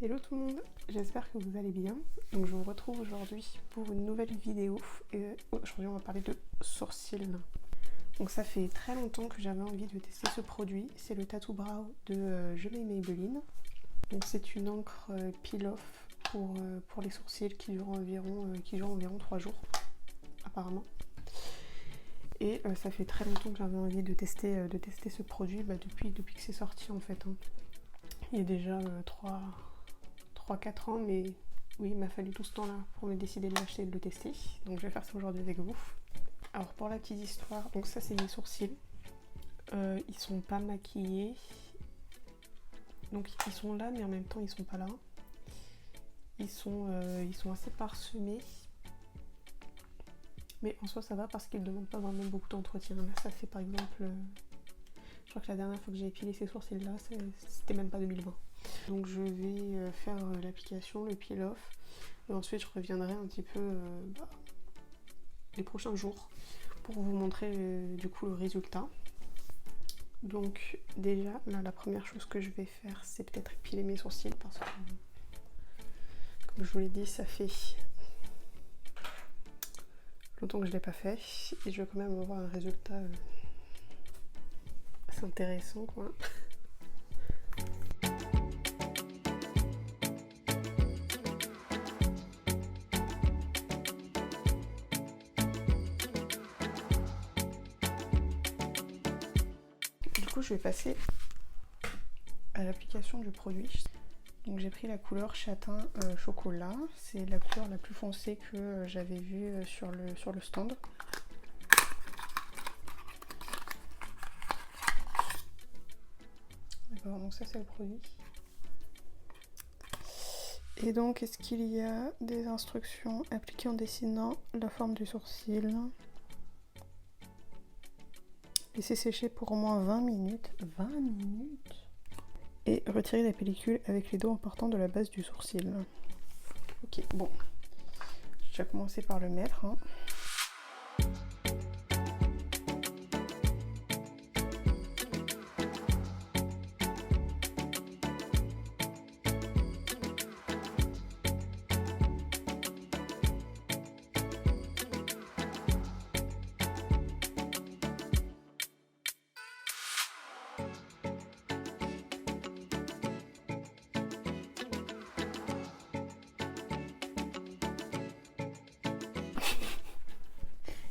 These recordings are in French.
Hello tout le monde, j'espère que vous allez bien. Donc je vous retrouve aujourd'hui pour une nouvelle vidéo et aujourd'hui on va parler de sourcils. Donc ça fait très longtemps que j'avais envie de tester ce produit, c'est le Tattoo Brow de Je l'ai Maybelline. Donc c'est une encre peel-off pour les sourcils qui dure environ 3 jours apparemment. Et ça fait très longtemps que j'avais envie de tester ce produit depuis que c'est sorti en fait. Il y a déjà 3-4 ans, mais oui, il m'a fallu tout ce temps-là pour me décider de l'acheter et de le tester. Donc je vais faire ça aujourd'hui avec vous. Alors pour la petite histoire, donc ça c'est mes sourcils. Ils sont pas maquillés. Donc ils sont là, mais en même temps ils sont pas là. Ils sont assez parsemés. Mais en soi ça va parce qu'ils ne demandent pas vraiment beaucoup d'entretien. Là ça fait par exemple... je crois que la dernière fois que j'ai épilé ces sourcils là, c'était même pas 2020. Donc je vais faire l'application, le peel-off. Et ensuite je reviendrai un petit peu les prochains jours pour vous montrer du coup le résultat. Donc déjà là la première chose que je vais faire c'est peut-être épiler mes sourcils parce que comme je vous l'ai dit ça fait longtemps que je l'ai pas fait et je vais quand même avoir un résultat assez intéressant quoi. Du coup je vais passer à l'application du produit. Donc j'ai pris la couleur châtain chocolat, c'est la couleur la plus foncée que j'avais vue sur le stand. D'accord, donc ça c'est le produit. Et donc est-ce qu'il y a des instructions appliquées en dessinant la forme du sourcil. Laissez sécher pour au moins 20 minutes. 20 minutes. Et retirer la pellicule avec les doigts en partant de la base du sourcil. Ok, bon. Je vais commencer par le mettre.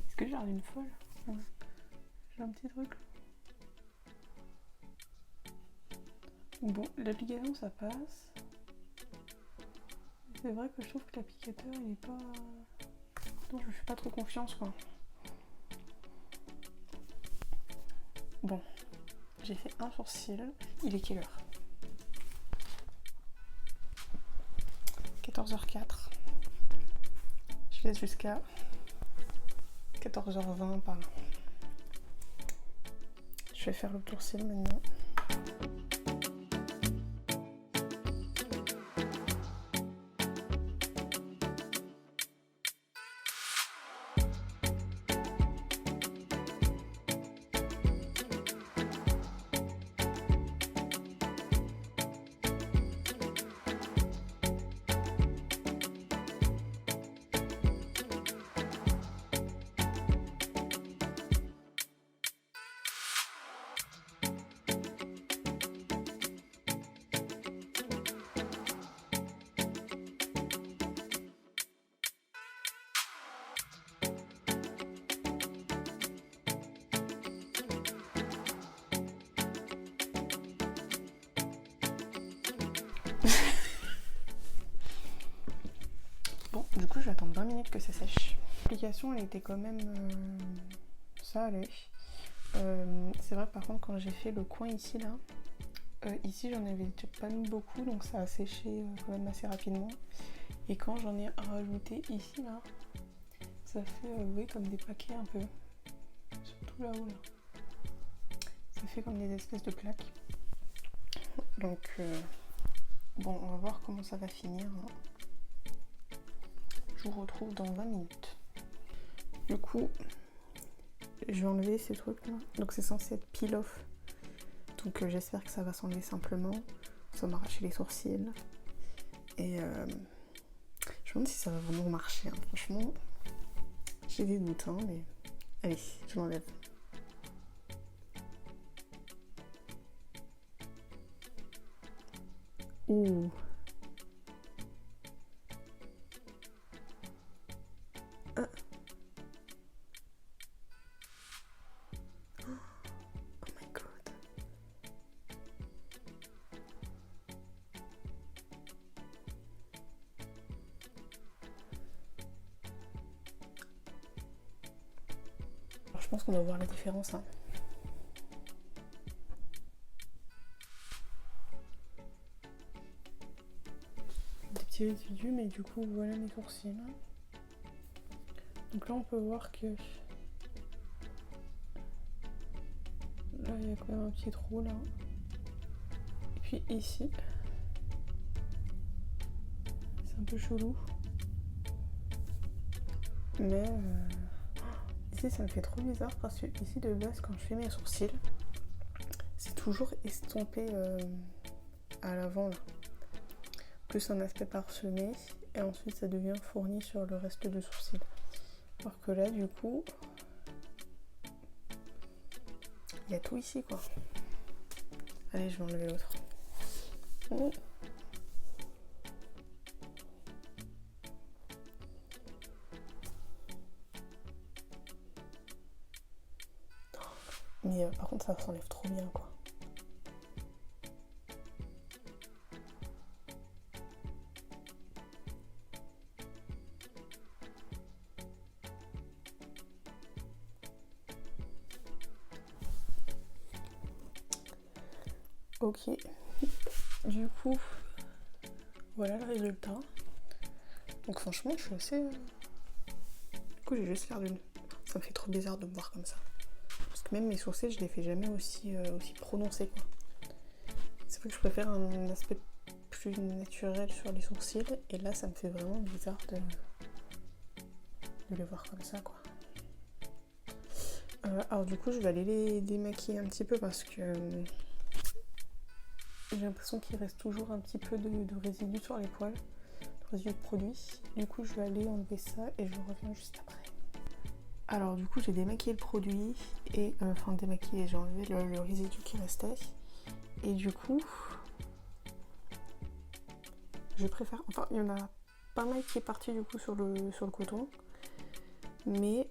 Est-ce que j'ai l'air d'une folle? Ouais. J'ai un petit truc. Bon, l'application ça passe. C'est vrai que je trouve que l'applicateur il est pas... Non, je lui fais pas trop confiance quoi. Bon, j'ai fait un sourcil. Il est quelle heure? 14h04. Je laisse jusqu'à 14h20 par là. Je vais faire le sourcil maintenant. Bon, du coup, je vais attendre 20 minutes que ça sèche. L'application, elle était quand même... ça allait. C'est vrai, par contre, quand j'ai fait le coin ici, là, ici, j'en avais pas mis beaucoup, donc ça a séché quand même assez rapidement. Et quand j'en ai rajouté ici, là, ça fait, oui, comme des paquets un peu. Surtout là-haut, là. Ça fait comme des espèces de plaques. Donc, bon, on va voir comment ça va finir. Je vous retrouve dans 20 minutes. Du coup, je vais enlever ces trucs là. Donc c'est censé être peel off. Donc j'espère que ça va s'enlever simplement. Ça m'arracher les sourcils. Et je me demande si ça va vraiment marcher, hein. Franchement, j'ai des doutes, hein, mais allez, je m'enlève. Ouh. Ah. Oh my god. Alors, je pense qu'on va voir la différence, hein. Des petits résidus, mais du coup, voilà mes sourcils. Donc là, on peut voir que là, il y a quand même un petit trou là. Et puis ici, c'est un peu chelou. Mais ici, ça me fait trop bizarre parce que ici, de base, quand je fais mes sourcils, c'est toujours estompé à l'avant là. Plus un aspect parsemé et ensuite ça devient fourni sur le reste du sourcil. Alors que là, du coup, il y a tout ici quoi. Allez, je vais enlever l'autre. Oh. Mais par contre, ça s'enlève trop bien quoi. Ok, du coup, voilà le résultat. Donc franchement, je suis assez... Du coup, j'ai juste l'air d'une... Ça me fait trop bizarre de me voir comme ça. Parce que même mes sourcils, je les fais jamais aussi prononcés, quoi. C'est vrai que je préfère un aspect plus naturel sur les sourcils. Et là, ça me fait vraiment bizarre de les voir comme ça, quoi. Alors du coup, je vais aller les démaquiller un petit peu parce que... j'ai l'impression qu'il reste toujours un petit peu de résidus sur les poils, de résidus de produit. Du coup, je vais aller enlever ça et je reviens juste après. Alors du coup, j'ai démaquillé le produit et enfin démaquillé, j'ai enlevé le résidu qui restait. Et du coup, je préfère. Enfin, il y en a pas mal qui est parti du coup sur le coton, mais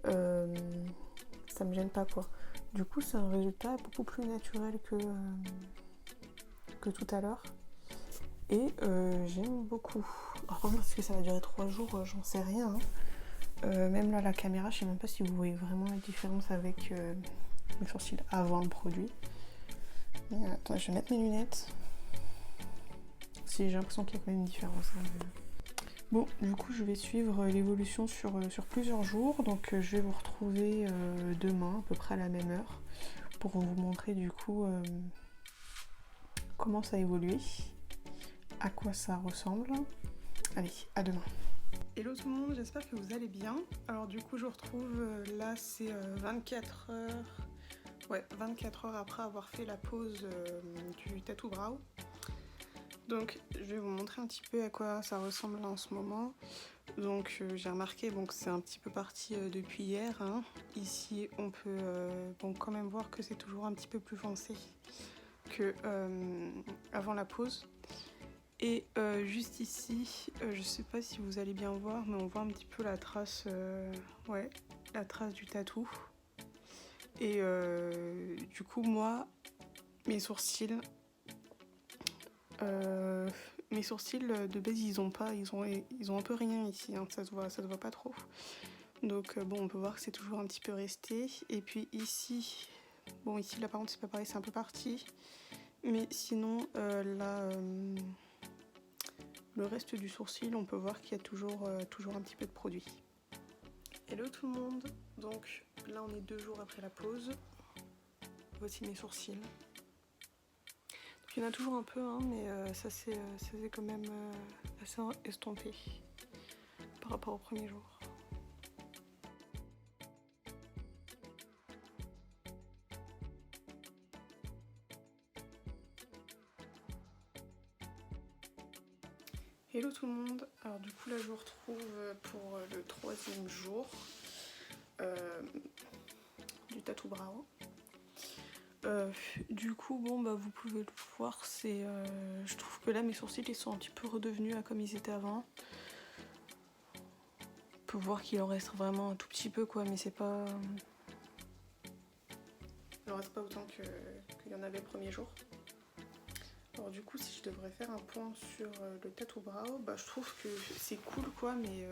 ça me gêne pas quoi. Du coup, c'est un résultat beaucoup plus naturel que tout à l'heure. Et j'aime beaucoup. Alors est-ce que ça va durer 3 jours, j'en sais rien. Hein. Même là, la caméra, je sais même pas si vous voyez vraiment la différence avec mes sourcils avant le produit. Mais, attends, je vais mettre mes lunettes. Si j'ai l'impression qu'il y a quand même une différence. Hein. Bon, du coup, je vais suivre l'évolution sur plusieurs jours. Donc, je vais vous retrouver demain, à peu près à la même heure, pour vous montrer du coup comment ça a évolué, à quoi ça ressemble. Allez, à demain. Hello tout le monde, j'espère que vous allez bien. Alors du coup je vous retrouve, là c'est 24 heures. Ouais, 24 heures après avoir fait la pause du tattoo brow. Donc je vais vous montrer un petit peu à quoi ça ressemble là en ce moment. Donc j'ai remarqué que c'est un petit peu parti depuis hier. Hein. Ici on peut quand même voir que c'est toujours un petit peu plus foncé que avant la pause. Et juste ici, je sais pas si vous allez bien voir, mais on voit un petit peu la trace, la trace du tatou. Et du coup, moi, mes sourcils de base, ils ont un peu rien ici, hein, ça se voit pas trop. Donc on peut voir que c'est toujours un petit peu resté. Et puis ici, ici là par contre c'est pas pareil, c'est un peu parti. Mais sinon là. Le reste du sourcil, on peut voir qu'il y a toujours un petit peu de produit. Hello tout le monde, donc là on est 2 jours après la pause. Voici mes sourcils. Donc, il y en a toujours un peu, hein, mais ça s'est quand même assez estompé par rapport au premier jour. Hello tout le monde, alors du coup là je vous retrouve pour le 3e jour du tatou brow. Du coup bon bah vous pouvez le voir, c'est je trouve que là mes sourcils ils sont un petit peu redevenus à comme ils étaient avant. On peut voir qu'il en reste vraiment un tout petit peu quoi, mais c'est pas... Il en reste pas autant qu'il y en avait le premier jour. Alors du coup si je devrais faire un point sur le tatou brow, bah je trouve que c'est cool quoi, mais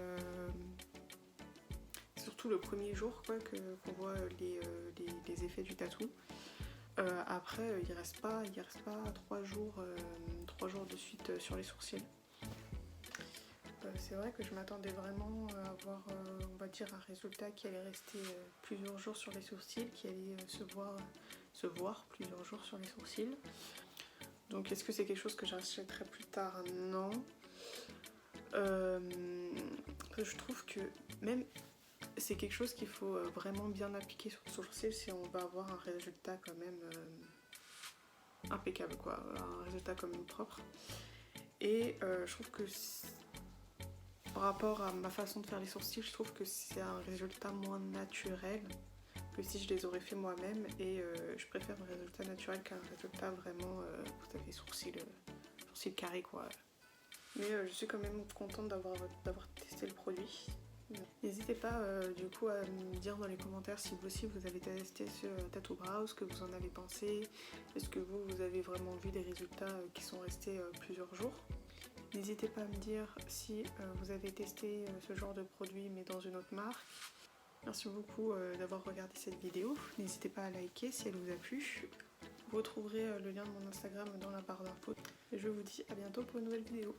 surtout le premier jour quoi qu'on voit les effets du tatou. Après il reste pas 3 jours de suite sur les sourcils. C'est vrai que je m'attendais vraiment à avoir on va dire un résultat qui allait rester plusieurs jours sur les sourcils, qui allait se voir plusieurs jours sur les sourcils. Donc est-ce que c'est quelque chose que j'achèterai plus tard? Non. Je trouve que même c'est quelque chose qu'il faut vraiment bien appliquer sur le sourcil si on va avoir un résultat quand même impeccable quoi, un résultat quand même propre. Et je trouve que par rapport à ma façon de faire les sourcils, je trouve que c'est un résultat moins naturel que si je les aurais fait moi-même, et je préfère un résultat naturel qu'un résultat vraiment, vous savez, sourcil carré quoi. Mais je suis quand même contente d'avoir testé le produit. N'hésitez pas du coup à me dire dans les commentaires si vous aussi vous avez testé ce tatou brow, ce que vous en avez pensé. Est-ce que vous avez vraiment vu des résultats qui sont restés plusieurs jours? N'hésitez pas à me dire si vous avez testé ce genre de produit mais dans une autre marque. Merci beaucoup d'avoir regardé cette vidéo. N'hésitez pas à liker si elle vous a plu. Vous retrouverez le lien de mon Instagram dans la barre d'infos. Et je vous dis à bientôt pour une nouvelle vidéo.